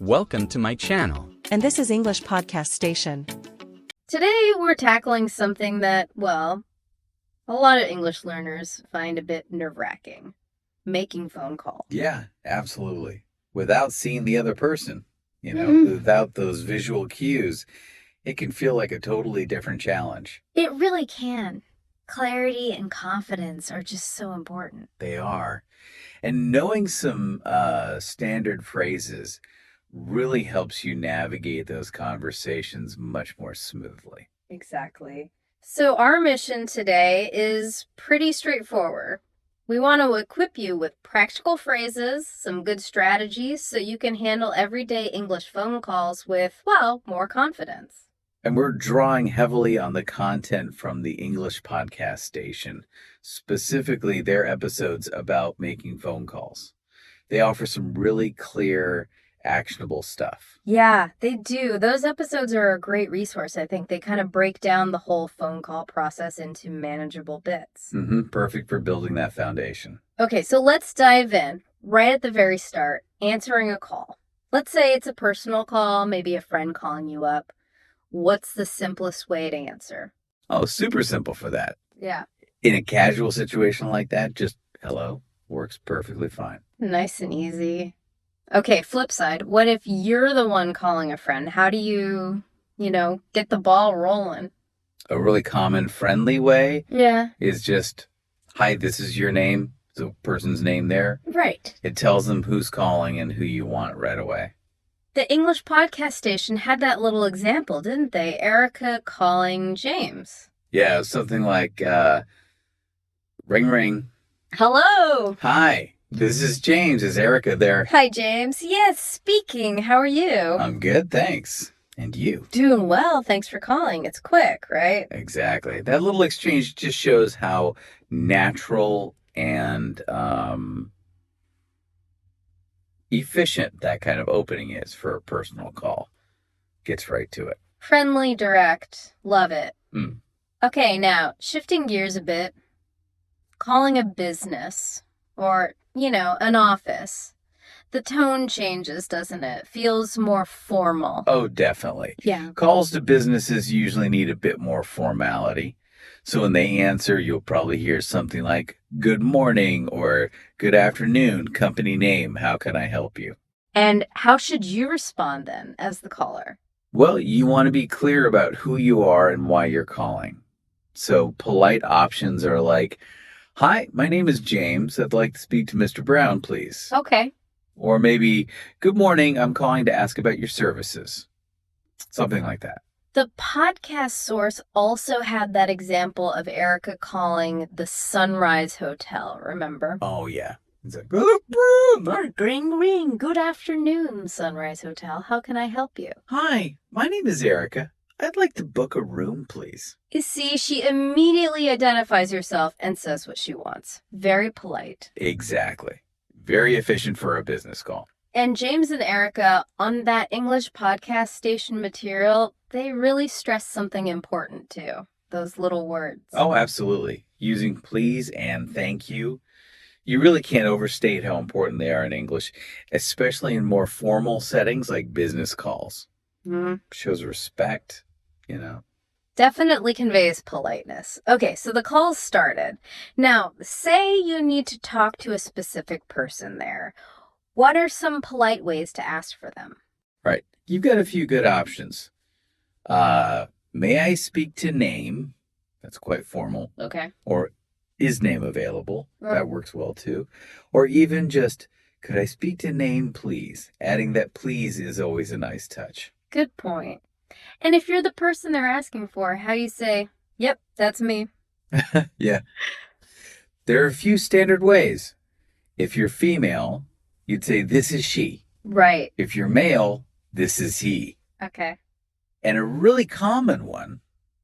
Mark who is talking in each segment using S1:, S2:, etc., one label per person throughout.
S1: Welcome to my channel.
S2: And this is English Podcast Station.
S3: Today we're tackling something that, well, a lot of English learners find a bit nerve-wracking. Making phone calls.
S4: Yeah, absolutely. Without seeing the other person, without those visual cues, it can feel like a totally different challenge.
S3: It really can. Clarity and confidence are just so important.
S4: They are. And knowing some standard phrases really helps you navigate those conversations much more smoothly.
S3: Exactly. So our mission today is pretty straightforward. We want to equip you with practical phrases, some good strategies, so you can handle everyday English phone calls with, well, more confidence.
S4: And we're drawing heavily on the content from the English Podcast Station, specifically their episodes about making phone calls. They offer some really clear, actionable stuff.
S3: Yeah, they do. Those episodes are a great resource, I think. They kind of break down the whole phone call process into manageable bits.
S4: Perfect for building that foundation.
S3: Okay, so let's dive in. Right at the very start, answering a call. Let's say it's a personal call, maybe a friend calling you up. What's the simplest way to answer?
S4: Oh, super simple for that.
S3: Yeah.
S4: In a casual situation like that, just hello works perfectly fine.
S3: Nice and easy. Okay, flip side. What if you're the one calling a friend? How do you, get the ball rolling?
S4: A really common friendly way
S3: Yeah.
S4: is just, hi, this is your name, the person's name there.
S3: Right.
S4: It tells them who's calling and who you want right away.
S3: The English Podcast Station had that little example, didn't they? Erica calling James.
S4: Yeah, something like, ring, ring.
S3: Hello.
S4: Hi, this is James. Is Erica there?
S3: Hi, James. Yes, speaking. How are you?
S4: I'm good, thanks. And you?
S3: Doing well. Thanks for calling. It's quick, right?
S4: Exactly. That little exchange just shows how natural and efficient that kind of opening is for a personal call. Gets right to it.
S3: Friendly, direct. Love it.
S4: Mm.
S3: Okay, now, shifting gears a bit. Calling a business or, an office. The tone changes, doesn't it? Feels more formal.
S4: Oh, definitely.
S3: Yeah.
S4: Calls to businesses usually need a bit more formality. So when they answer, you'll probably hear something like, good morning or good afternoon, company name, how can I help you?
S3: And how should you respond then as the caller?
S4: Well, you want to be clear about who you are and why you're calling. So polite options are like, hi, my name is James. I'd like to speak to Mr. Brown, please.
S3: Okay.
S4: Or maybe, good morning, I'm calling to ask about your services. Something like that.
S3: The podcast source also had that example of Erica calling the Sunrise Hotel, remember?
S4: Oh, yeah. It's like,
S3: Ring, ring. Good afternoon, Sunrise Hotel. How can I help you?
S4: hi, my name is Erica. I'd like to book a room, please.
S3: You see, she immediately identifies herself and says what she wants. Very polite.
S4: Exactly. Very efficient for a business call.
S3: And James and Erica, on that English Podcast Station material, they really stress something important too. Those little words.
S4: Oh, absolutely. Using please and thank you. You really can't overstate how important they are in English, especially in more formal settings like business calls. Shows respect,
S3: Definitely conveys politeness. Okay, so the call started. Now, say you need to talk to a specific person there. What are some polite ways to ask for them?
S4: Right. You've got a few good options. May I speak to name? That's quite formal.
S3: Okay.
S4: Or is name available? That works well too. Or even just, could I speak to name, please? Adding that please is always a nice touch.
S3: Good point. And if you're the person they're asking for, how do you say, yep, that's me?
S4: Yeah. There are a few standard ways. If you're female, you'd say, this is she.
S3: Right.
S4: If you're male, this is he.
S3: Okay.
S4: And a really common one,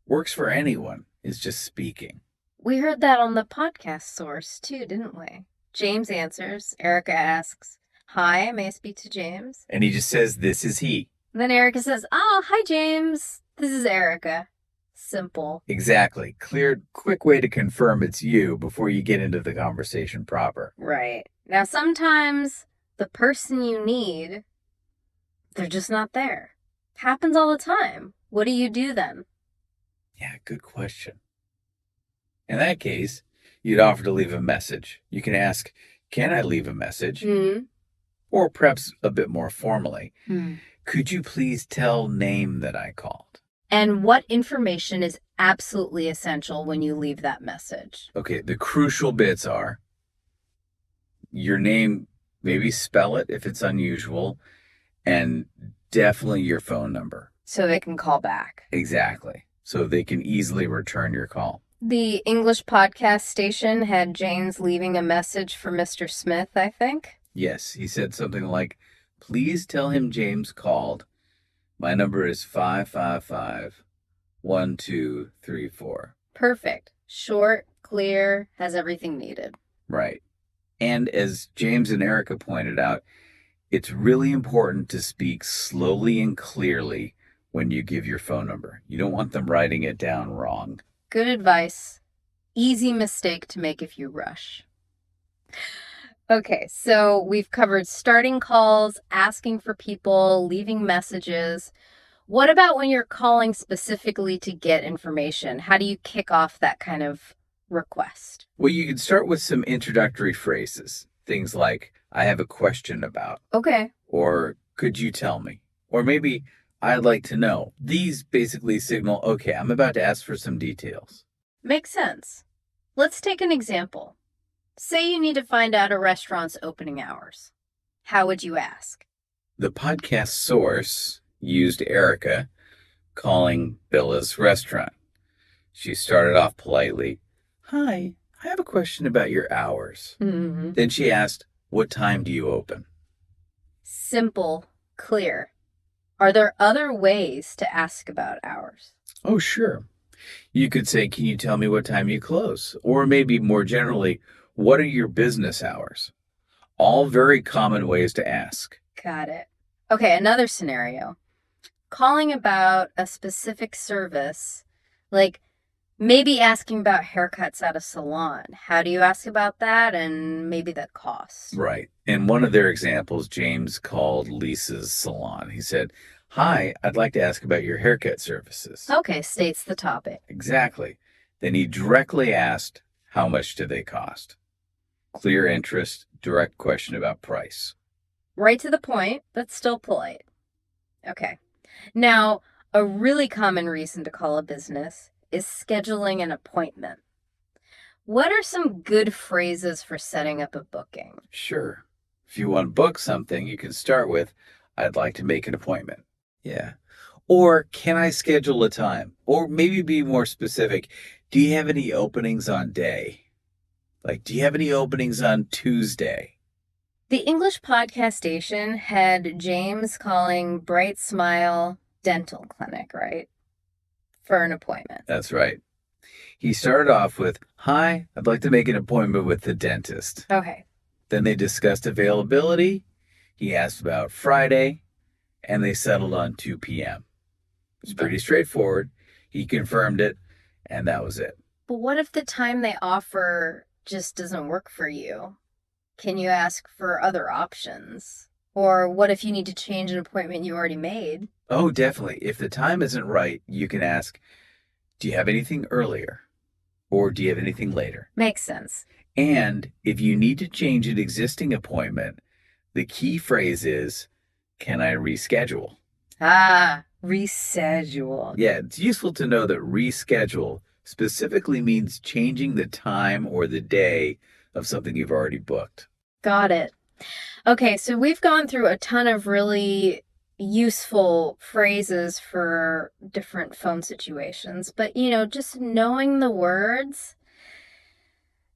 S4: works for anyone, is just speaking.
S3: We heard that on the podcast source too, didn't we? James answers. Erica asks, hi, may I speak to James?
S4: And he just says, this is he.
S3: And then Erica says, oh, hi, James. This is Erica. Simple.
S4: Exactly. Clear, quick way to confirm it's you before you get into the conversation proper.
S3: Right. Now, sometimes the person you need they're just not there. Happens all the time. What do you do then?
S4: Yeah, good question. In that case, you'd offer to leave a message. You can ask, can I leave a message? Or perhaps a bit more formally, could you please tell name that I called?
S3: And what information is absolutely essential when you leave that message?
S4: Okay, the crucial bits are your name, maybe spell it if it's unusual, and definitely your phone number.
S3: So they can call back.
S4: Exactly. So they can easily return your call.
S3: The English podcast station had James leaving a message for Mr. Smith, I think.
S4: Yes, he said something like, please tell him James called. My number is 555-1234.
S3: Perfect. Short, clear, has everything needed.
S4: Right. And as James and Erica pointed out, it's really important to speak slowly and clearly when you give your phone number. You don't want them writing it down wrong.
S3: Good advice. Easy mistake to make if you rush. Okay, so we've covered starting calls, asking for people, leaving messages. What about when you're calling specifically to get information? How do you kick off that kind of request?
S4: Well, you can start with some introductory phrases. Things like, I have a question about.
S3: Okay.
S4: Or, could you tell me? Or maybe, I'd like to know. These basically signal, okay, I'm about to ask for some details.
S3: Makes sense. Let's take an example. Say you need to find out a restaurant's opening hours. How would you ask?
S4: The podcast source used Erica calling Billa's restaurant. She started off politely, hi, I have a question about your hours. Then she asked, what time do you open?
S3: Simple, clear. Are there other ways to ask about hours?
S4: Oh, sure. You could say, can you tell me what time you close? Or maybe more generally, what are your business hours? All very common ways to ask.
S3: Got it. Okay, another scenario. Calling about a specific service, like maybe asking about haircuts at a salon. How do you ask about that and maybe the cost?
S4: Right. In one of their examples, James called Lisa's salon. He said, hi, I'd like to ask about your haircut services.
S3: Okay, states the topic.
S4: Exactly. Then he directly asked, how much do they cost? Clear interest, direct question about price.
S3: Right to the point, but still polite. Okay. Now, a really common reason to call a business is scheduling an appointment. What are some good phrases for setting up a booking?
S4: Sure. If you want to book something, you can start with, I'd like to make an appointment. Yeah. Or, can I schedule a time? Or maybe be more specific, do you have any openings on day? Like, do you have any openings on Tuesday?
S3: The English podcast station had James calling Bright Smile Dental Clinic, right? For an appointment.
S4: That's right. He started off with, hi, I'd like to make an appointment with the dentist.
S3: Okay.
S4: Then they discussed availability. He asked about Friday, and they settled on 2 p.m. It's pretty straightforward. He confirmed it, and that was it.
S3: But what if the time they offer just doesn't work for you? Can you ask for other options? Or what if you need to change an appointment you already made?
S4: Oh, definitely. If the time isn't right, you can ask, do you have anything earlier? Or do you have anything later?
S3: Makes sense.
S4: And if you need to change an existing appointment, the key phrase is, can I reschedule?
S3: Ah, reschedule.
S4: Yeah, it's useful to know that reschedule specifically means changing the time or the day of something you've already booked.
S3: Got it. Okay, so we've gone through a ton of really useful phrases for different phone situations, but just knowing the words,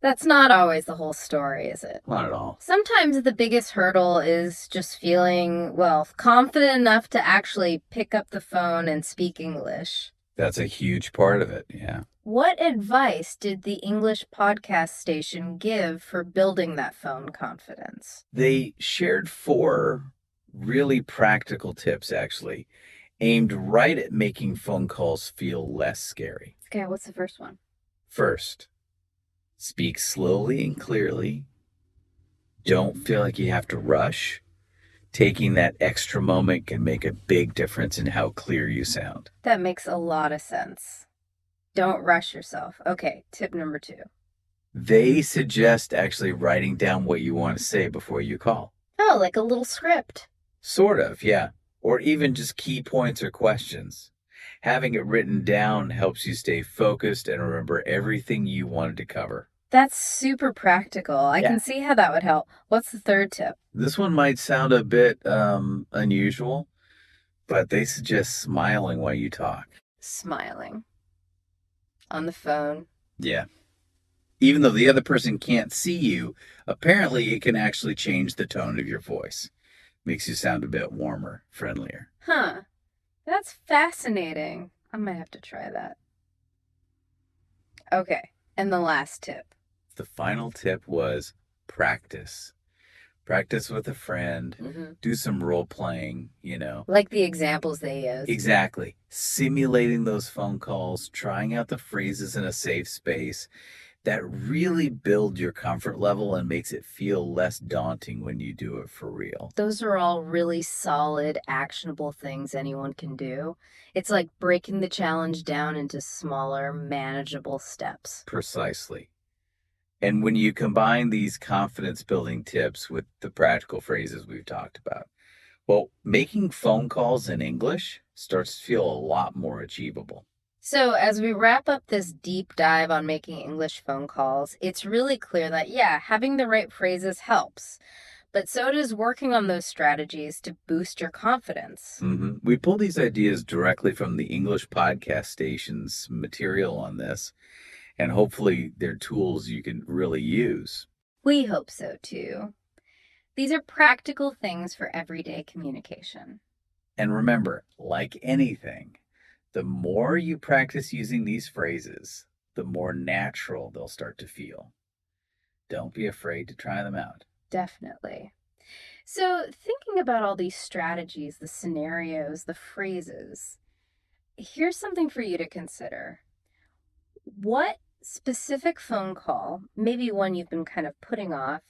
S3: that's not always the whole story, is it?
S4: Not at all.
S3: Sometimes the biggest hurdle is just feeling, confident enough to actually pick up the phone and speak English.
S4: That's a huge part of it, yeah.
S3: What advice did the English podcast station give for building that phone confidence?
S4: They shared 4 really practical tips, actually, aimed right at making phone calls feel less scary.
S3: Okay, what's the first one?
S4: First, speak slowly and clearly. Don't feel like you have to rush. Taking that extra moment can make a big difference in how clear you sound.
S3: That makes a lot of sense. Don't rush yourself. Okay, tip number 2.
S4: They suggest actually writing down what you want to say before you call.
S3: Oh, like a little script.
S4: Sort of, yeah. Or even just key points or questions. Having it written down helps you stay focused and remember everything you wanted to cover.
S3: That's super practical. I
S4: Yeah.
S3: can see how that would help. What's the 3rd tip?
S4: This one might sound a bit unusual, but they suggest smiling while you talk.
S3: Smiling. On the phone.
S4: Yeah. Even though the other person can't see you, apparently it can actually change the tone of your voice. Makes you sound a bit warmer, friendlier.
S3: Huh. That's fascinating. I might have to try that. Okay, and the last tip.
S4: The final tip was practice. Practice with a friend. Do some role playing,
S3: Like the examples they use.
S4: Exactly. Simulating those phone calls, trying out the phrases in a safe space that really build your comfort level and makes it feel less daunting when you do it for real.
S3: Those are all really solid, actionable things anyone can do. It's like breaking the challenge down into smaller, manageable steps.
S4: Precisely. And when you combine these confidence building tips with the practical phrases we've talked about, well, making phone calls in English starts to feel a lot more achievable.
S3: So, as we wrap up this deep dive on making English phone calls, it's really clear that, yeah, having the right phrases helps. But so does working on those strategies to boost your confidence.
S4: We pull these ideas directly from the English podcast station's material on this, and hopefully they're tools you can really use.
S3: We hope so too. These are practical things for everyday communication.
S4: And remember, like anything, the more you practice using these phrases, the more natural they'll start to feel. Don't be afraid to try them out.
S3: Definitely. So, thinking about all these strategies, the scenarios, the phrases, here's something for you to consider. What specific phone call, maybe one you've been kind of putting off,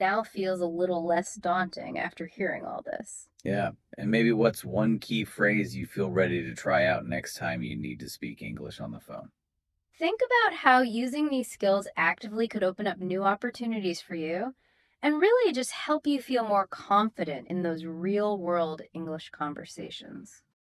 S3: now feels a little less daunting after hearing all this?
S4: Yeah, and maybe what's one key phrase you feel ready to try out next time you need to speak English on the phone?
S3: Think about how using these skills actively could open up new opportunities for you and really just help you feel more confident in those real world English conversations.